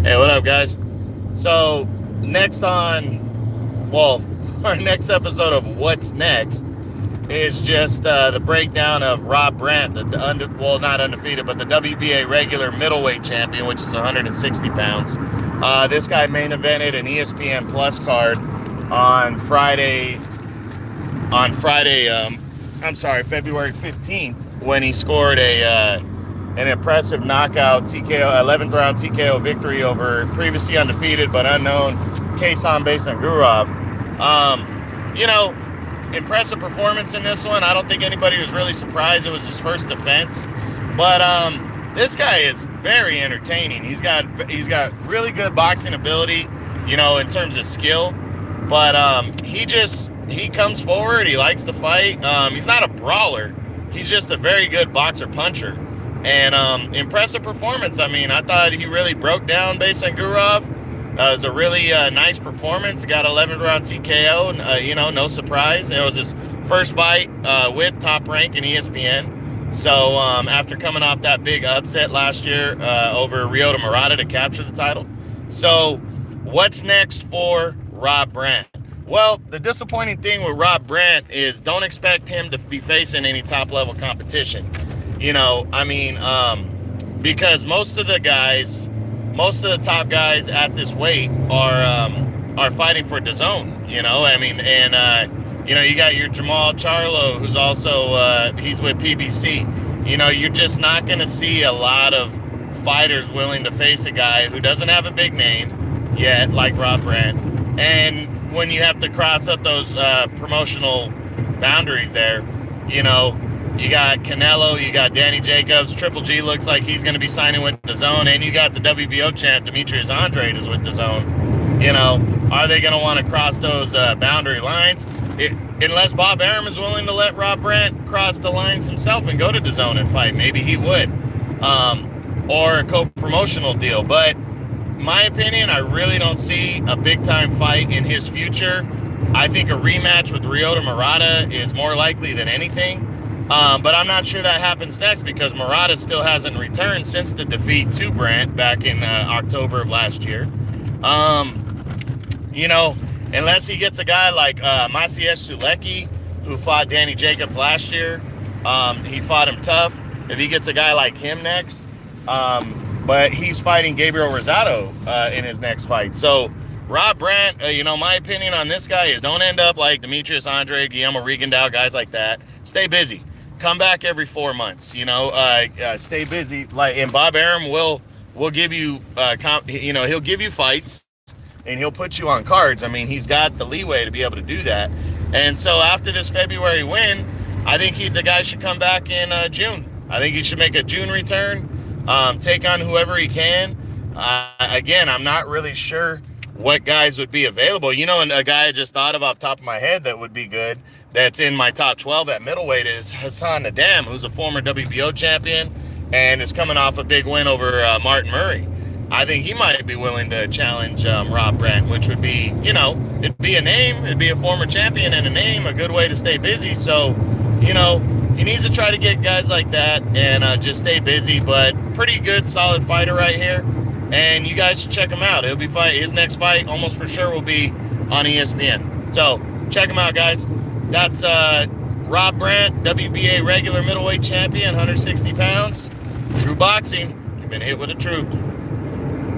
Hey, what up, guys? So, next our next episode of What's Next is just the breakdown of Rob Brandt, not undefeated, but the WBA regular middleweight champion, which is 160 pounds. This guy main evented an ESPN Plus card on Friday. February 15th, when he scored an impressive knockout TKO, 11th round TKO victory over previously undefeated but unknown Kason Basangurov. Impressive performance in this one. I don't think anybody was really surprised. It was his first defense, but this guy is very entertaining. He's got really good boxing ability, in terms of skill, but he comes forward. He likes to fight. He's not a brawler. He's just a very good boxer puncher. And impressive performance. I mean, I thought he really broke down Basangurov. It was a really nice performance. Got 11th round TKO. No surprise. It was his first fight with Top Rank in ESPN. So after coming off that big upset last year over Ryota Murata to capture the title. So what's next for Rob Brandt? Well, the disappointing thing with Rob Brandt is don't expect him to be facing any top-level competition. Because most of the top guys at this weight are fighting for DAZN, you got your Jamal Charlo, who's also, he's with PBC. You're just not going to see a lot of fighters willing to face a guy who doesn't have a big name yet, like Rob Brandt. And when you have to cross up those promotional boundaries there, you got Canelo, you got Danny Jacobs, Triple G looks like he's going to be signing with DAZN, and you got the WBO champ Demetrius Andrade is with DAZN. Are they going to want to cross those boundary lines? Unless Bob Arum is willing to let Rob Brandt cross the lines himself and go to DAZN and fight, maybe he would, or a co-promotional deal. But in my opinion, I really don't see a big-time fight in his future. I think a rematch with Ryota Murata is more likely than anything. But I'm not sure that happens next because Murata still hasn't returned since the defeat to Brandt back in October of last year. Unless he gets a guy like Maciej Sulecki, who fought Danny Jacobs last year. He fought him tough. If he gets a guy like him next, but he's fighting Gabriel Rosado in his next fight. So Rob Brandt, my opinion on this guy is don't end up like Demetrius Andrade, Guillermo Rigondeaux, guys like that. Stay busy. Come back every 4 months. Stay busy. And Bob Arum will give you, he'll give you fights and he'll put you on cards. I mean, he's got the leeway to be able to do that. And so after this February win, I think the guy should come back in June. I think he should make a June return. Take on whoever he can. Again, I'm not really sure what guys would be available. And a guy I just thought of off the top of my head that would be good, that's in my top 12 at middleweight, is Hassan Nadam, who's a former WBO champion and is coming off a big win over Martin Murray. I think he might be willing to challenge Rob Brandt, which would be, it'd be a name, it'd be a former champion and a name, a good way to stay busy. So, he needs to try to get guys like that and just stay busy, but pretty good, solid fighter right here. And you guys should check him out. His next fight almost for sure will be on ESPN. So check him out, guys. That's Rob Brandt, WBA regular middleweight champion, 160 pounds. True boxing. You've been hit with a truth.